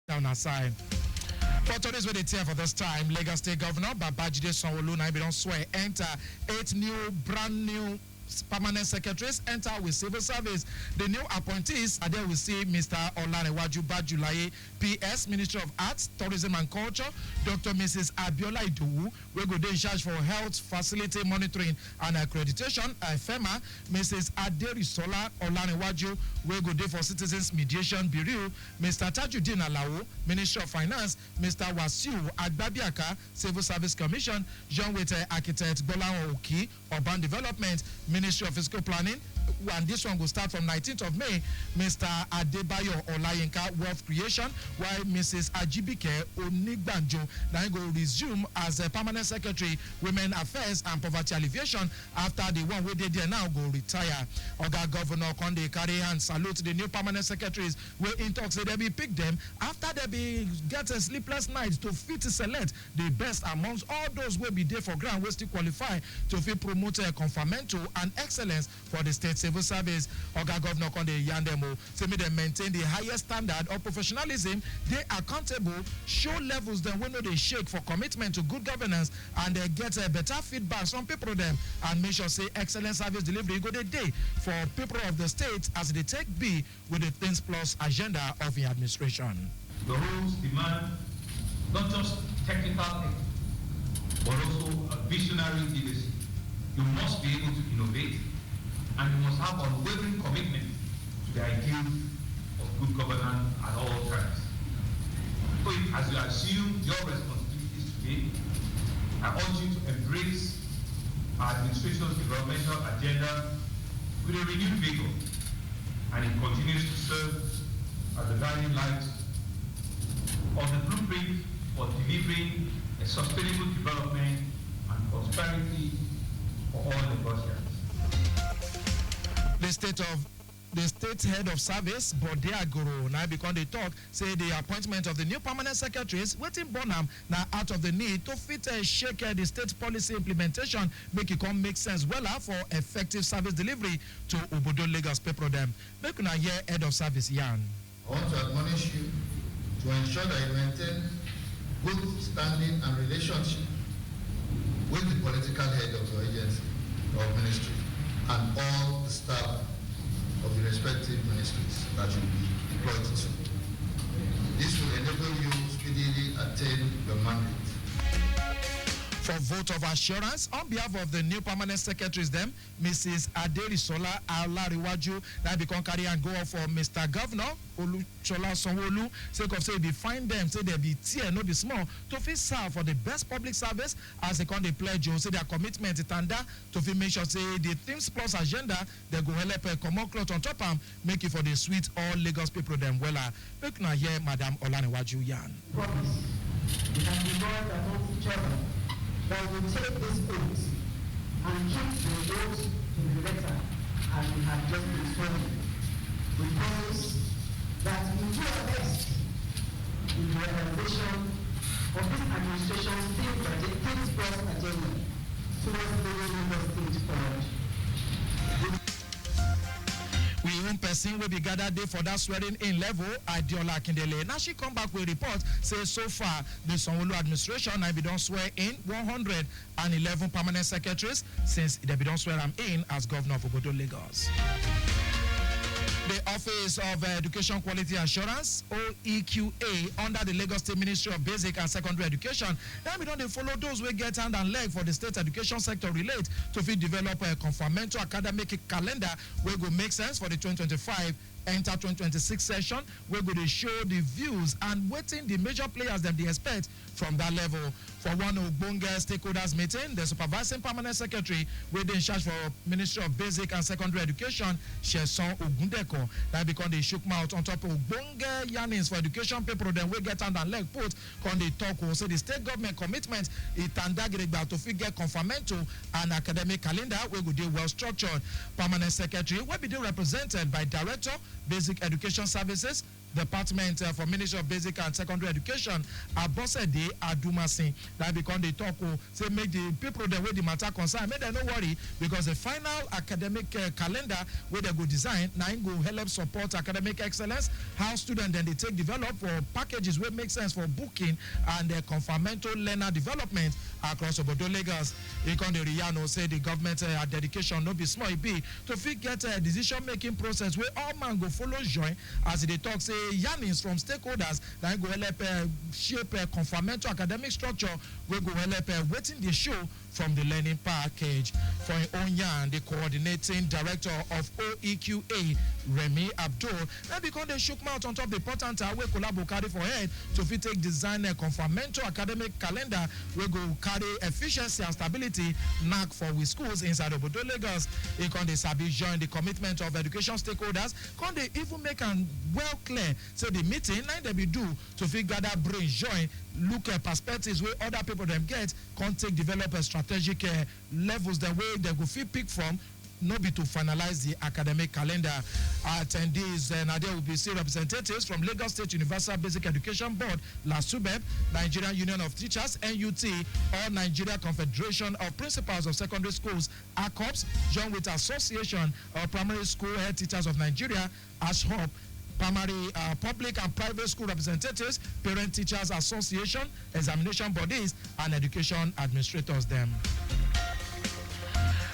down aside. For today's with the tear for this time, Lagos State Governor Babajide Sanwo-Olu now don't swear enter 8 new brand new permanent secretaries enter with civil service. The new appointees are there. We see Mr. Olanrewaju Bajulaye, PS, Ministry of Arts, Tourism and Culture, Dr. Mrs. Abiola Idowu, we go dey in charge for health facility monitoring and accreditation, FEMA, Mrs. Aderisola Olanrewaju, we go dey for Citizens Mediation Bureau, Mr. Tajuddin Alawo, Ministry of Finance, Mr. Wasiu Agbabiaka, Civil Service Commission, John Wete Architect Bola Oki, Urban Development, Ministry of Physical Planning, and this one will start from 19th of May. Mr. Adebayo Olayinka, Wealth Creation, while Mrs. Ajibike Onigbanjo now go resume as a permanent secretary, Women Affairs and Poverty Alleviation after the one we did there now go retire. Oga Governor Konde carry and salute the new permanent secretaries. We in talks say they be pick them after they be get a sleepless night to fit select the best amongst all those will be there for ground will still qualify to fit promote a conformento and excellence for the state civil service. Oga Governor Konde Yandemo say me they maintain the highest standard of professionalism. They accountable, show levels that we know they shake for commitment to good governance, and they get a better feedback from people them and make sure say excellent service delivery go the day for people of the state as they take B with the Things Plus agenda of the administration. The rules demand not just technical but also a visionary leadership. You must be able to innovate, and you must have unwavering commitment to the ideal of good governance at all times. So as you assume your responsibilities today, I urge you to embrace our administration's developmental agenda with a renewed vigor, and it continues to serve as the guiding light of the blueprint for delivering a sustainable development and prosperity for all Lagosians. The state head of service, Bode Agoro, now become the talk, say the appointment of the new permanent secretaries, waiting Bonham now out of the need to fit shake the state policy implementation, make it come make sense well for effective service delivery to Obodo Lagos people them. Make una hear head of service yarn. I want to admonish you to ensure that you maintain good standing and relationship with the political head of your agency or ministry and all the staff of the respective ministries that you will be deployed to. This will enable you speedily attain your mandate. For vote of assurance on behalf of the new permanent secretaries, them, Mrs. Aderisola Olanrewaju, now become carry and go off for Mr. Governor Oluchola Sanwo-Olu, sake of say they find them, say they be tear, no be small, to fit serve for the best public service as they come they pledge, say their commitment to tanda to fit make sure say the Things Plus agenda, they go help come on cloth on top and make it for the sweet all Lagos people them well. Make now hear Madam Olanrewaju yarn. Promise, we can be God that don't each other. That we take this oath and keep the oath to the letter as we have just been sworn. We promise that we will do our best in the realization of this administration's Things Plus agenda towards bringing Lagos State forward. We own person will be gathered there for that swearing in level, Adiola Kindele. Now she come back with a report, say so far the Sanwo-Olu administration I be done swear in 111 permanent secretaries since they be done swear them in as governor of Obodo Lagos. The Office of Education Quality Assurance, OEQA, under the Lagos State Ministry of Basic and Secondary Education, now we don't follow those who get hand and leg for the state education sector relate to fit develop a conformento academic calendar where go make sense for the 2025 enter 2026 session. We're going to show the views and waiting the major players that they expect from that level. For one Ogbonge stakeholders meeting, the supervising permanent secretary with in charge for Ministry of Basic and Secondary Education, Sheson Ogundeko, that become the shook mouth on top of Ogbonge yarnings for education people. Then we get hand and leg put on the talk. So the state government commitment is to figure conformento and academic calendar. We will do well structured. Permanent secretary will be represented by Director Basic Education Services, Department for Ministry of Basic and Secondary Education, Abosede Adumasin, that become the talk, say make the people the way the matter concern, make them no worry, because the final academic calendar where they go design, now go help support academic excellence, how students then they take develop for packages where make sense for booking and confirmatory learner development across Obodo Lagos. Ikon Riyano say the government dedication no be small it be to fit get a decision making process where all man go follow join as they talk say yarnings from stakeholders that go help shape a confirmatory academic structure we go help waiting the show from the learning package. For own yarn, the coordinating director of OEQA, Remy Abdul, now because they shook mouth on top the important we collabo carry for head to fit take design a confirmatory academic calendar we go carry efficiency and stability knack for with schools inside Obodo Lagos. He can they sabi join the commitment of education stakeholders. Can they even make an well clear so the meeting now they be do to fit gather brain join look at perspectives where other people them get can take develop a strategic levels the way they go fit pick from not be to finalize the academic calendar. Attendees now there will be still representatives from Lagos State Universal Basic Education Board, LASUBEB, Nigerian Union of Teachers, NUT, or Nigeria Confederation of Principals of Secondary Schools, ACOPS, joined with Association of Primary School Head Teachers of Nigeria, ASHOP, primary public and private school representatives, Parent Teachers Association, examination bodies, and education administrators them.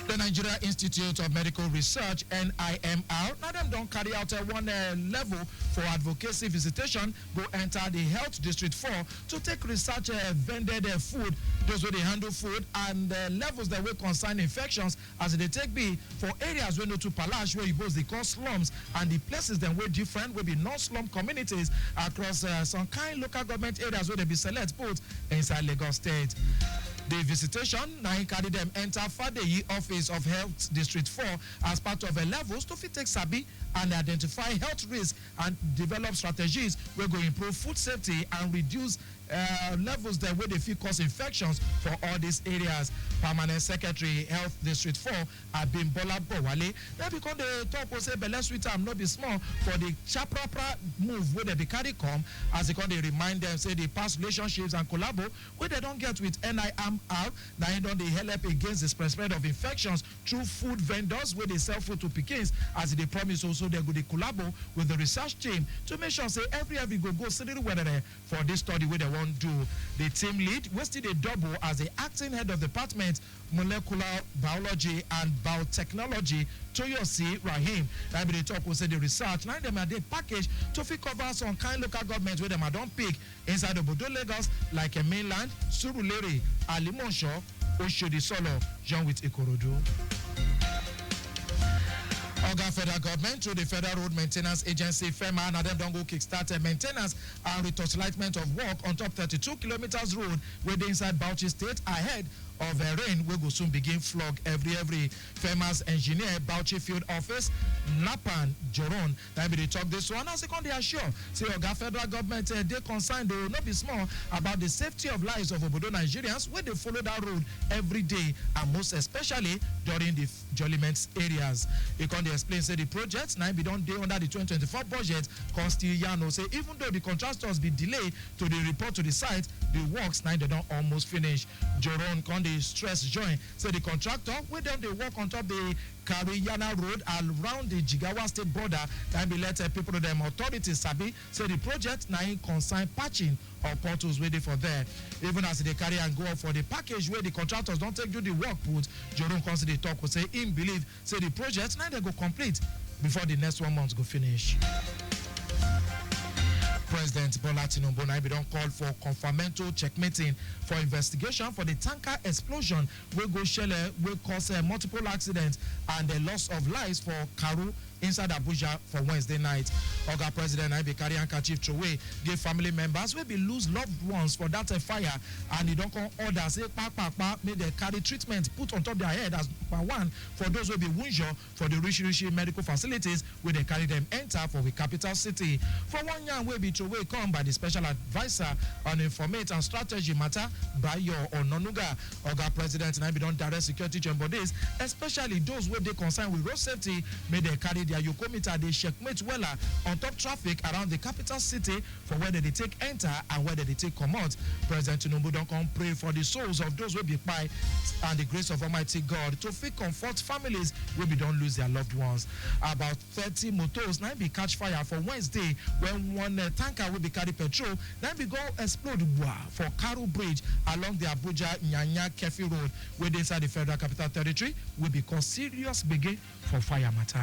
The Nigeria Institute of Medical Research, NIMR, now them don't carry out one level for advocacy visitation, go enter the Health District 4 to take research vended food, those where they handle food, and levels that will concern infections as they take be for areas where no to palash, where you both they call slums, and the places then were different, will be non-slum communities across some kind local government areas where they be select put inside Lagos State. The visitation now carry them enter Fadeyi Office of Health District 4 as part of a levels to fit take sabi and identify health risks and develop strategies where go improve food safety and reduce levels that where they feel cause infections for all these areas. Permanent Secretary Health District 4 Abimbola Bowale. Then because the talk was say belle sweet am not be small for the chaprapra move where they be carry come as they can they remind them say the past relationships and collabo where they don't get with NIMR now don't they help against the spread of infections through food vendors where they sell food to Pikins as they promise also they go the collabo with the research team to make sure say every go city weather for this study where they want do. The team lead was still a double as the acting head of department molecular biology and biotechnology Toyosi Rahim. That be the talk will say the research now them are the package to fit cover some kind local governments where them are don't pick inside the Obodo Lagos like a mainland, Surulere, Alimonsho, Oshodi Solo, John with Ikorodu. Oga federal government through the Federal Road Maintenance Agency FEMA and them don't go kickstart maintenance and retouchlightment of work on top 32 kilometers road where they inside Bauchi State ahead of rain will go soon begin flog every FEMA's engineer Bauchi Field Office Napan Joron. That be they talk this one as second they assure say Oga federal government they concerned they will not be small about the safety of lives of Obodo Nigerians where they follow that road every day and most especially during the Joliment areas. They can explain say the project now be done day under the 2024 budget can still yarn say even though the contractors be delayed to the report to the site the works now they don't almost finish. Joron can the stress join say the contractor where them they work on top the Kariyana Road around the Jigawa State border can be let people them authorities sabi say the project now concern patching or portals waiting for there. Even as they carry and go up for the package where the contractors don't take do the work put, Jerome consider talk will say in believe say the project now they go complete before the next 1 month go finish. President Bola Tinubu now be don call for confirmatory checkmating for investigation for the tanker explosion wey go shele wey cause multiple accidents and the loss of lives for Karu inside Abuja for Wednesday night. Oga President now be carry handkerchief throway give family members wey be lose loved ones for that fire and he don come order say make they carry treatment put on top their head as per one for those wey be wunjure for the rich medical facilities where they carry them enter for the capital city. For 1 year wey be throway come by the special advisor on informate and strategy matter Bayo Ononuga. Oga President now be don direct security join bodies especially those wey dey concerned with road safety may they carry their yokometer they checkmate wella on top traffic around the capital city for where they take enter and where they take come out. President Tinubu don't come pray for the souls of those will be by and the grace of Almighty God to fit comfort families will be don't lose their loved ones. About 30 motors now be catch fire for Wednesday when one tanker will be carry petrol then be go explode for Karo Bridge along the Abuja Nyanya Kefi Road where they inside the Federal Capital Territory will be cause serious begin for fire matter.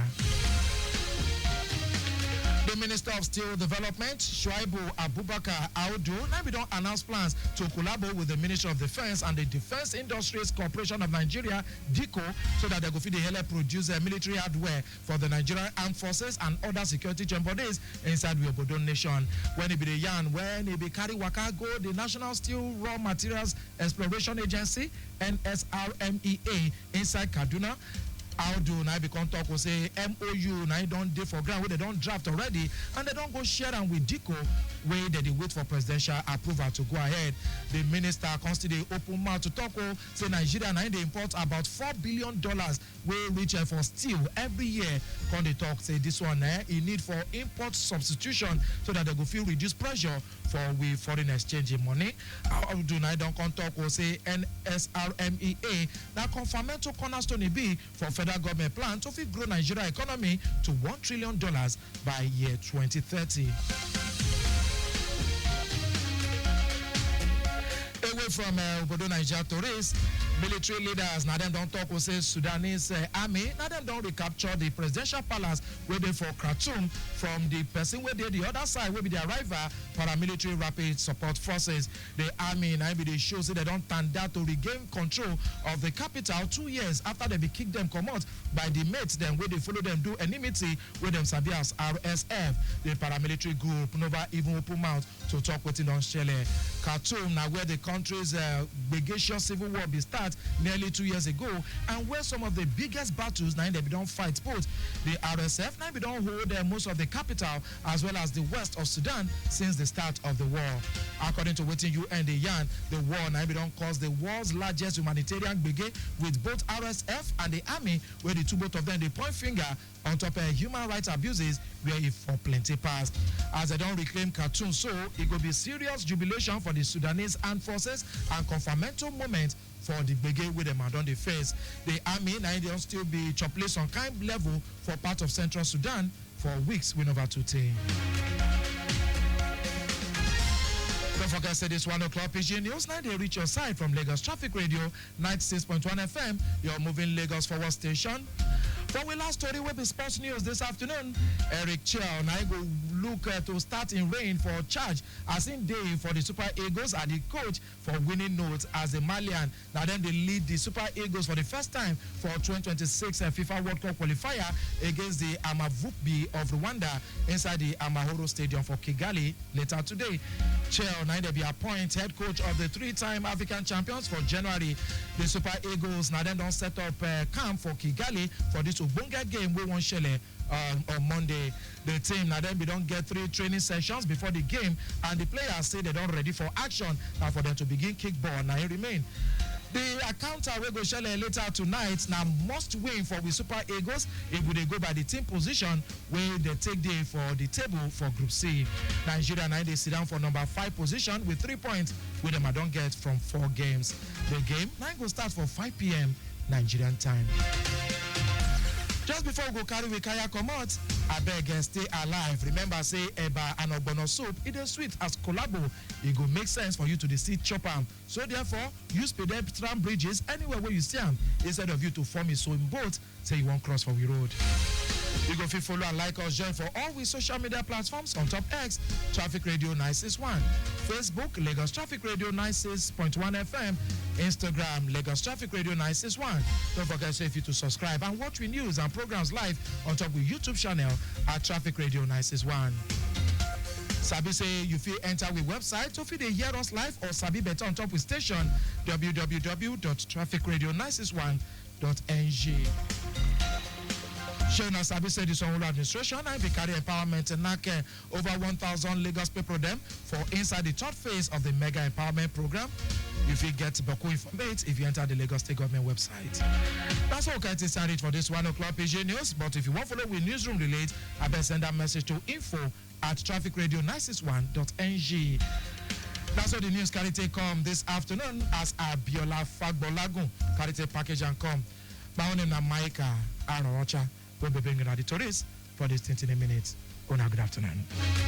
The Minister of Steel Development, Shuaibu Abubakar Audu, now we don't announce plans to collaborate with the Ministry of Defense and the Defense Industries Corporation of Nigeria, DICO, so that they go feed the help produce military hardware for the Nigerian Armed Forces and other security bodies inside the Obodo nation. When it be the yarn, when it be carry waka go, the National Steel Raw Materials Exploration Agency, NSRMEA, inside Kaduna, Audu now become talk will say MOU now don't dey for ground where they don't draft already and they don't go share them with DICO where they wait for presidential approval to go ahead. The minister constantly open mouth to talk say Nigeria now they import about $4 billion where reach for steel every year. When they talk say this one in need for import substitution so that they go feel reduce pressure for we foreign exchange money. Audu now don't come talk will say NSRMEA now confirmation cornerstone be for federal government plan to fit grow Nigeria economy to $1 trillion by year 2030. Away from Obodo Nigeria tourists, military leaders now them don't talk will say Sudanese army now them don't recapture the presidential palace where they for Khartoum from the person where they the other side will be the arrival paramilitary rapid support forces. The army now be the show say they don't turn that to regain control of the capital 2 years after they be kicked them come out by the mates them where they follow them do enmity with them sabi as RSF. The paramilitary group never even open mouth to talk with it on Shele. Khartoum now where the country's biggest civil war be start nearly 2 years ago and where some of the biggest battles now they don't fight both the RSF now we don't hold most of the capital as well as the west of Sudan since the start of the war. According to what UN the yarn, the war now we don't cause the world's largest humanitarian brigade with both RSF and the army where the two both of them they point finger on top of human rights abuses where it for plenty past. As they don't reclaim Khartoum, so it will be serious jubilation for the Sudanese armed forces and confirmatory moment for the brigade with them on the face. The army now they don't still be chopless on kind level for part of central Sudan for weeks with over 2 team. Don't forget to say this 1 o'clock PIDGIN News. Now they reach your side from Lagos Traffic Radio 96.1 FM, your moving Lagos forward station. For we last story will be sports news this afternoon. Eric Chell now go look to start in rain for charge as in day for the Super Eagles and the coach for winning notes as a Malian. Now then they lead the Super Eagles for the first time for 2026 FIFA World Cup qualifier against the Amavubi of Rwanda inside the Amahoro Stadium for Kigali later today. Chell now they be appointed head coach of the 3-time African champions for January. The Super Eagles now then don't set up camp for Kigali for this Ubunga game we won Shele on Monday. The team now then we don't get 3 training sessions before the game and the players say they don't ready for action now for them to begin kickball now it remain. The encounter will go share later tonight now must win for the Super Eagles if they go by the team position where they take day for the table for Group C. Nigeria now they sit down for number 5 position with 3 points with them I don't get from 4 games. The game now will start for 5 p.m. Nigerian time. Just before we go carry we kaya come out, I beg stay alive. Remember say eba and ogbono soup, it is sweet as collabo. It go make sense for you to the seed chop am. So therefore, use pedestrian bridges anywhere where you see them instead of you to form a sewing boat. Say you won't cross for we road. You go fit follow and like us, join for all we social media platforms on top X, Traffic Radio 961, Facebook, Lagos Traffic Radio 96.1 FM, Instagram, Lagos Traffic Radio 961. Don't forget say if you to subscribe and watch we news and programs live on top with YouTube channel at Traffic Radio 961. Sabi say you feel enter with website so if they hear us live or Sabi better on top with station www.trafficradio961.ng. Shona Sabi said the Sanwo-Olu administration and the carry empowerment and NAC over 1,000 Lagos people them for inside the third phase of the mega empowerment program. If you get Boku information if you enter the Lagos State government website. That's all kind of it for this 1 o'clock PIDGIN news. But if you want to follow with newsroom relate, I better send that message to info@trafficradio961.ng. That's all the news carry take come this afternoon as Abiola Fagbolagun carry take package and come. My name is Micah Aruocha. We'll be bringing out the tourists for this 20 minutes. Good afternoon.